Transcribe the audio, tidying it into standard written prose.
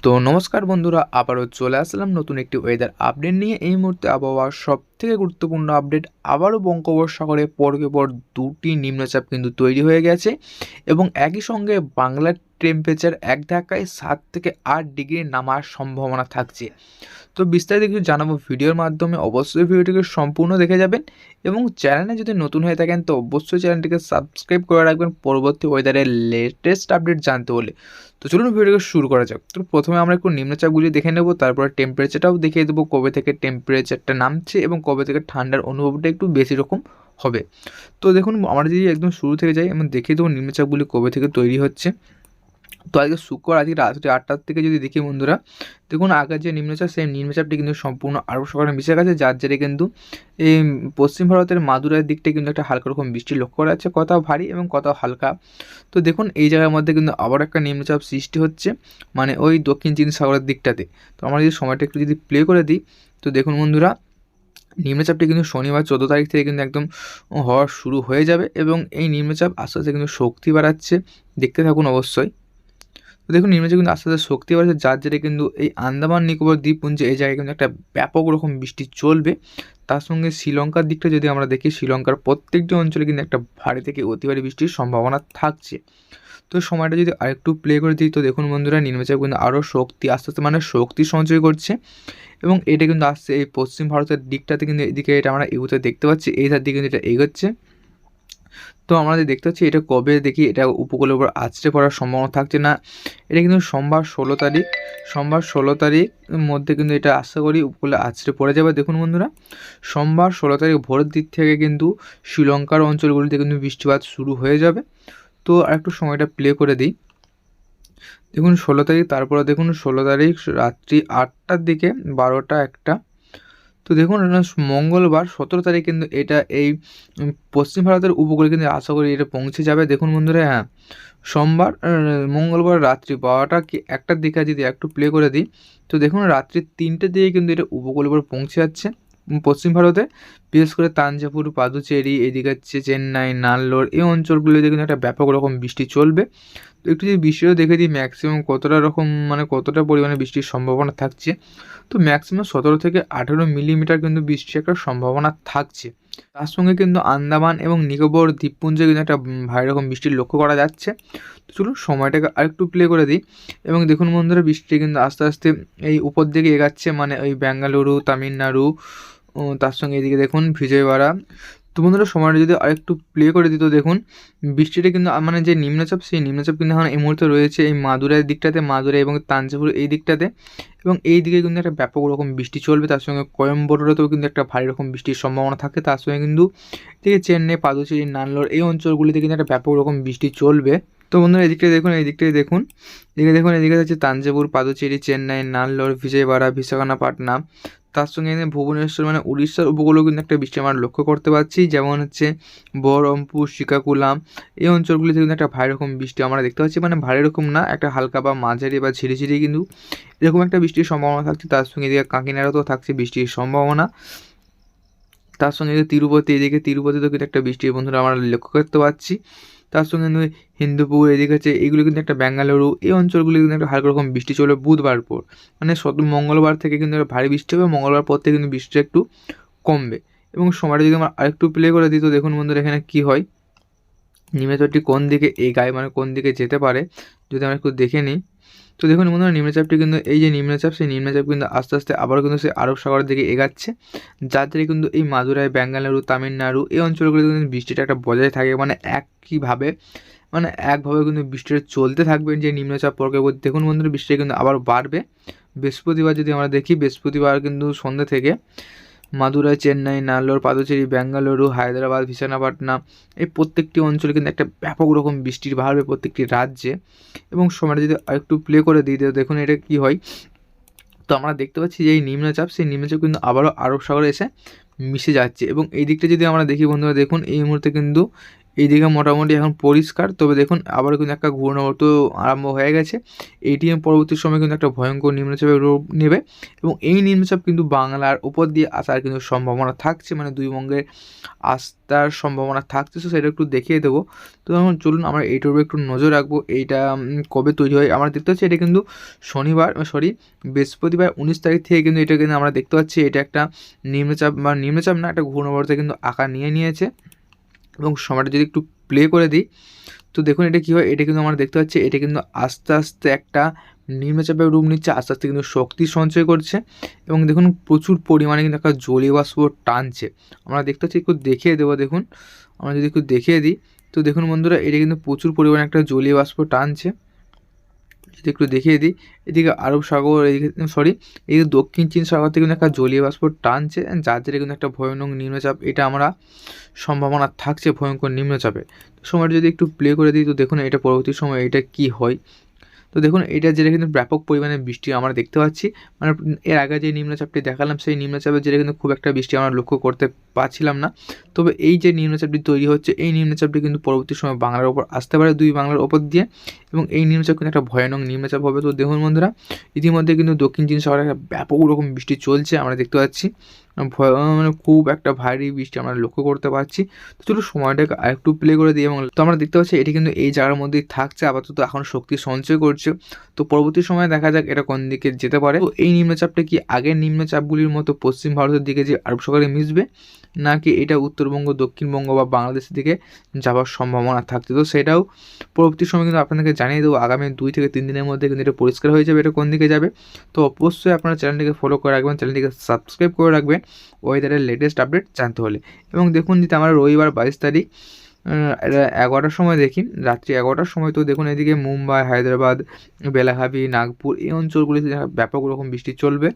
তো নমস্কার বন্ধুরা, আবারও চলে আসলাম নতুন একটি ওয়েদার আপডেট নিয়ে। এই মুহূর্তে আবহাওয়ার সবথেকে গুরুত্বপূর্ণ আপডেট, আবারও বঙ্গোপসাগরে পরপর পর দুটি নিম্নচাপ কিন্তু তৈরি হয়ে গেছে এবং একই সঙ্গে বাংলার টেম্পারেচার এক ধাক্কায় 7 থেকে 8 ডিগ্রি নামার সম্ভাবনা থাকছে। তো বিস্তারিত কিছু জানাবো ভিডিওর মাধ্যমে, অবশ্যই ভিডিওটিকে সম্পূর্ণ দেখে যাবেন এবং চ্যানেলে যদি নতুন হয়ে থাকেন তো অবশ্যই চ্যানেলটিকে সাবস্ক্রাইব করে রাখবেন পরবর্তী ওয়েদারের লেটেস্ট আপডেট জানতে হলে। তো চলুন ভিডিওকে শুরু করা যাক। তো প্রথমে আমরা একটু নিম্নচাপগুলি দেখে নেব, তারপরে টেম্পারেচারটাও দেখিয়ে দেবো, কবে থেকে টেম্পারেচারটা নামছে এবং কবে থেকে ঠান্ডার অনুভবটা একটু বেশি রকম হবে। তো দেখুন, আমরা যদি একদম শুরু থেকে যাই, আমরা দেখিয়ে দেবো নিম্নচাপগুলি কবে থেকে তৈরি হচ্ছে। তো আজকে শুক্রবার, আজকে রাত্রি 8টার থেকে যদি দেখি বন্ধুরা, দেখুন আগের যে নিম্নচাপ সেই নিম্নচাপটি কিন্তু সম্পূর্ণ আরব সাগরে মিশে গেছে, যার জেরে কিন্তু এই পশ্চিম ভারতের মাদুরাইয়ের দিকটা কিন্তু একটা হালকা রকম বৃষ্টি লক্ষ্য করা যাচ্ছে, কোথাও ভারী এবং কোথাও হালকা। তো দেখুন এই জায়গার মধ্যে কিন্তু আবার একটা নিম্নচাপ সৃষ্টি হচ্ছে, মানে ওই দক্ষিণ চীন সাগরের দিকটাতে। তো আমরা যদি সময়টা একটু যদি প্লে করে দিই, তো দেখুন বন্ধুরা, নিম্নচাপটি কিন্তু শনিবার 14 তারিখ থেকে কিন্তু একদম হওয়া শুরু হয়ে যাবে এবং এই নিম্নচাপ আস্তে আস্তে কিন্তু শক্তি বাড়াচ্ছে। দেখতে থাকুন অবশ্যই। তো দেখুন নিম্নচাপ কিন্তু আস্তে আস্তে শক্তি বাড়ছে, যার জেরে কিন্তু এই আন্দামান নিকোবর দ্বীপপুঞ্জে এই জায়গায় কিন্তু একটা ব্যাপক রকম বৃষ্টি চলবে। তার সঙ্গে শ্রীলঙ্কার দিকটা যদি আমরা দেখি, শ্রীলঙ্কার প্রত্যেকটি অঞ্চলে কিন্তু একটা ভারী থেকে অতি ভারী বৃষ্টির সম্ভাবনা থাকছে। তো সময়টা যদি আরেকটু প্লে করে দিই, তো দেখুন বন্ধুরা, নিম্নচাপ কিন্তু আরও শক্তি আস্তে আস্তে মানে শক্তি সঞ্চয় করছে এবং এটা কিন্তু আসছে এই পশ্চিম ভারতের দিকটাতে, কিন্তু এদিকে এটা আমরা এগুতে দেখতে পাচ্ছি, এই ধার দিকে কিন্তু এটা এগোচ্ছে। তো আমরা যে দেখতে পাচ্ছি এটা কবে দেখি এটা উপকূলের উপর আছড়ে পড়ার সম্ভাবনা থাকছে না। এটা কিন্তু সোমবার 16 তারিখ, সোমবার 16 তারিখ মধ্যে কিন্তু এটা আশা করি উপকূলে আছড়ে পড়ে যাবে। দেখুন বন্ধুরা, সোমবার 16 তারিখ ভোরের দিক থেকে কিন্তু শ্রীলঙ্কার অঞ্চলগুলিতে কিন্তু বৃষ্টিপাত শুরু হয়ে যাবে। তো আরেকটু সময়টা প্লে করে দিই। দেখুন 16 তারিখ, তারপরে দেখুন 16 তারিখ রাত্রি 8টার দিকে, 12টা 1টা। তো দেখুন মঙ্গলবার 17 তারিখ কিন্তু এটা এই পশ্চিম ভারতের উপকূলে কিন্তু আশা করি এটা পৌঁছে যাবে। দেখুন বন্ধুরা, হ্যাঁ, সোমবার মঙ্গলবার রাত্রি 12টা কি 1টার দিকে যদি একটু প্লে করে দিই, তো দেখুন রাত্রি 3টের দিকে কিন্তু এটা উপকূলের উপর পৌঁছে যাচ্ছে পশ্চিম ভারতে। বিশেষ করে তাঞ্জাভুর, পাদুচেরি, এদিকে হচ্ছে চেন্নাই, নাল্লোর, এই অঞ্চলগুলিতে কিন্তু একটা ব্যাপক রকম বৃষ্টি চলবে। তো একটু যদি বৃষ্টিও দেখে দিই ম্যাক্সিমাম কতটা রকম মানে কতটা পরিমাণে বৃষ্টির সম্ভাবনা থাকছে, তো ম্যাক্সিমাম 17 থেকে 18 মিলিমিটার কিন্তু বৃষ্টির একটা সম্ভাবনা থাকছে। তার সঙ্গে কিন্তু আন্দামান এবং নিকোবর দ্বীপপুঞ্জে কিন্তু একটা ভারী রকম বৃষ্টির লক্ষ্য করা যাচ্ছে। তো চলুন সময়টাকে আরেকটু প্লে করে দিই এবং দেখুন বন্ধুরা, বৃষ্টি কিন্তু আস্তে আস্তে এই উপর দিকে এগাচ্ছে, মানে ওই বেঙ্গালুরু, তামিলনাড়ু, তার সঙ্গে এদিকে দেখুন বিজয়ওয়াড়া। তো বন্ধুরা সময়টা যদি আরেকটু প্লে করে দিত, দেখুন বৃষ্টিটা কিন্তু মানে যে নিম্নচাপ সেই নিম্নচাপ কিন্তু এখন এই মুহূর্তে রয়েছে এই মাদুরাইয়ের দিকটাতে, মাদুরাই এবং তাঞ্জাভুর এই দিকটাতে, এবং এই দিকে কিন্তু একটা ব্যাপক রকম বৃষ্টি চলবে। তার সঙ্গে কোয়েম্বাটোরেতেও কিন্তু একটা ভারী রকম বৃষ্টির সম্ভাবনা থাকে। তার সঙ্গে কিন্তু এদিকে চেন্নাই, পাদুচেরি, নাল্লোর এই অঞ্চলগুলিতে কিন্তু একটা ব্যাপক রকম বৃষ্টি চলবে। তো বন্ধুরা এদিকটাই দেখুন, এই দিকটাই দেখুন, এদিকে দেখুন, এদিকে হচ্ছে তাঞ্জাভুর, পাদুচেরি, চেন্নাই, নাল্লোর, বিজয়ওয়াড়া, বিশাখাপাট্টানাম, তার সঙ্গে এখানে ভুবনেশ্বর মানে উড়িষ্যার উপকূলেও কিন্তু একটা বৃষ্টি আমরা লক্ষ্য করতে পারছি, যেমন হচ্ছে বহরমপুর, শ্রীকাকুলাম, এই অঞ্চলগুলিতে কিন্তু একটা ভারী রকম বৃষ্টি আমরা দেখতে পাচ্ছি, মানে ভারী রকম না, একটা হালকা বা মাঝারি বা ঝিরিঝিরি কিন্তু এরকম একটা বৃষ্টির সম্ভাবনা থাকছে। তার সঙ্গে এদিকে কাকিনাড়াতেও থাকছে বৃষ্টির সম্ভাবনা। তার সঙ্গে তিরুপতি, এদিকে তিরুপতিতেও কিন্তু একটা বৃষ্টির বন্ধুরা আমরা লক্ষ্য করতে পারছি। তার সঙ্গে হিন্দুপুর, এদিকে হচ্ছে এইগুলো কিন্তু একটা বেঙ্গালুরু, এই অঞ্চলগুলি কিন্তু একটা হালকা রকম বৃষ্টি চলবে বুধবার পর, মানে মঙ্গলবার থেকে কিন্তু একটা ভারী বৃষ্টি হবে, মঙ্গলবার পর থেকে কিন্তু বৃষ্টিটা একটু কমবে। এবং সময়টা যদি আমরা আরেকটু প্লে করে দিই, তো দেখুন বন্ধুরা এখানে কী হয়, নিম্নচাপটি কোন দিকে এগায় মানে কোন দিকে যেতে পারে যদি আমরা একটু দেখে নিই। তো দেখুন বন্ধুরা, নিম্নচাপটি কিন্তু এই যে নিম্নচাপ, সেই নিম্নচাপ কিন্তু আস্তে আস্তে আবারও কিন্তু সেই আরব সাগরের দিকে এগাচ্ছে, যার থেকে কিন্তু এই মাদুরাই, বেঙ্গালুরু, তামিলনাড়ু এই অঞ্চলগুলিতে কিন্তু বৃষ্টিটা একটা বজায় থাকে, মানে একইভাবে মানে একভাবে কিন্তু বৃষ্টিটা চলতে থাকবে যে নিম্নচাপ প্রকল্প। দেখুন বন্ধুরা, বৃষ্টিটা কিন্তু আবার বাড়বে। বৃহস্পতিবার যদি আমরা দেখি, বৃহস্পতিবার কিন্তু সন্ধ্যা থেকে মাদুরাই, চেন্নাই, নাল্লোর, পাদুচেরি, বেঙ্গালুরু, হায়দ্রাবাদ, বিশাখাপাট্টানাম এই প্রত্যেকটি অঞ্চলে কিন্তু একটা ব্যাপক রকম বৃষ্টির ভার হবে প্রত্যেকটি রাজ্যে। এবং সময়টা যদি আরেকটু প্লে করে দিই, দেখুন এটা কী হয়। তো আমরা দেখতে পাচ্ছি যে এই নিম্নচাপ, সেই নিম্নচাপ কিন্তু আবারও আরব সাগরে এসে মিশে যাচ্ছে এবং এই দিকটা যদি আমরা দেখি বন্ধুরা, দেখুন এই মুহূর্তে কিন্তু এইদিকে মোটামুটি এখন পরিষ্কার। তবে দেখুন আবারও কিন্তু একটা ঘূর্ণাবর্ত আরম্ভ হয়ে গেছে। এটিএম পরবর্তী সময়ে কিন্তু একটা ভয়ঙ্কর নিম্নচাপের রূপ নেবে এবং এই নিম্নচাপ কিন্তু বাংলার উপর দিয়ে আসার কিন্তু সম্ভাবনা থাকছে, মানে দুই বঙ্গের আসার সম্ভাবনা থাকছে। তো সেটা একটু দেখিয়ে দেবো। তো এখন চলুন আমরা এইটার উপর একটু নজর রাখবো, এইটা কবে তৈরি হয়। আমরা দেখতে পাচ্ছি এটা কিন্তু বৃহস্পতিবার 19 তারিখ থেকে কিন্তু এটা কিন্তু আমরা দেখতে পাচ্ছি এটা একটা নিম্নচাপ বা নিম্নচাপ না, একটা ঘূর্ণাবর্তে কিন্তু আকার নিয়েছে। এবং সময়টা যদি একটু প্লে করে দিই তো দেখুন এটা কী হয়, এটা কিন্তু আমরা দেখতে পাচ্ছি এটা কিন্তু আস্তে আস্তে একটা নিম্নচাপের রূপ নিচ্ছে, আস্তে আস্তে কিন্তু শক্তি সঞ্চয় করছে এবং দেখুন প্রচুর পরিমাণে কিন্তু একটা জলীয় বাষ্প টানছে। আমরা দেখতে পাচ্ছি, একটু দেখিয়ে দেবো। দেখুন আমরা যদি একটু দেখিয়ে দিই তো দেখুন বন্ধুরা, এটা কিন্তু প্রচুর পরিমাণে একটা জলীয় বাষ্প টানছে। যদি একটু দেখিয়ে দিই, এদিকে আরব সাগর, এদিকে দক্ষিণ চীন সাগর থেকে কিন্তু একটা জলীয় বাষ্প টানছে, যার জেরে কিন্তু একটা ভয়ানক নিম্নচাপ এটা আমরা সম্ভাবনা থাকছে ভয়ঙ্কর নিম্নচাপে। তো সময়টা যদি একটু প্লে করে দিই তো দেখুন এটা পরবর্তী সময় এটা কি হয়। তো দেখুন এটা যেটা কিন্তু ব্যাপক পরিমাণে বৃষ্টি আমরা দেখতে পাচ্ছি, মানে এর আগে যে নিম্নচাপটি দেখালাম সেই নিম্নচাপের জেরে কিন্তু খুব একটা বৃষ্টি আমরা লক্ষ্য করতে পারছিলাম না। তবে এই যে নিম্নচাপটি তৈরি হচ্ছে এই নিম্নচাপটি কিন্তু পরবর্তী সময় বাংলার ওপর আসতে পারে, দুই বাংলার ওপর দিয়ে, এবং এই নিম্নচাপ কিন্তু একটা ভয়ানক নিম্নচাপ হবে। তো দেখুন বন্ধুরা, ইতিমধ্যে কিন্তু দক্ষিণ চীন সাগরে একটা ব্যাপক রকম বৃষ্টি চলছে আমরা দেখতে পাচ্ছি, মানে খুব একটা ভারী বৃষ্টি আমরা লক্ষ্য করতে পারছি। তো চলো সময়টাকে আরেকটু প্লে করে দিই এবং তো আমরা দেখতে পাচ্ছি এটি কিন্তু এই জায়গার মধ্যেই থাকছে, আপাতত এখন শক্তি সঞ্চয় করছে। তো পরবর্তী সময়ে দেখা যাক এটা কোন দিকে যেতে পারে। তো এই নিম্নচাপটা কি আগের নিম্নচাপগুলির মতো পশ্চিম ভারতের দিকে যে আরব সাগরে মিশবে, নাকি এটা উত্তরবঙ্গ, দক্ষিণবঙ্গ বা বাংলাদেশের দিকে যাওয়ার সম্ভাবনা থাকছে। তো সেটাও পরবর্তী সময় কিন্তু আপনাদেরকে জানিয়ে দেবো, আগামী 2 থেকে 3 দিনের মধ্যে কিন্তু এটা পরিষ্কার হয়ে যাবে এটা কোন দিকে যাবে। তো অবশ্যই আপনারা চ্যানেলটিকে ফলো করে রাখবেন, চ্যানেলটিকে সাবস্ক্রাইব করে রাখবেন ওয়েদারের লেটেস্ট আপডেট জানতে হলে। এবং দেখুন যদি আমরা রবিবার 22 তারিখ এটা 11টার সময় দেখি, রাত্রি 11টার সময়, তো দেখুন এদিকে মুম্বাই, হায়দ্রাবাদ, বেলাগাভি, নাগপুর এই অঞ্চলগুলিতে ব্যাপক রকম বৃষ্টি চলবে।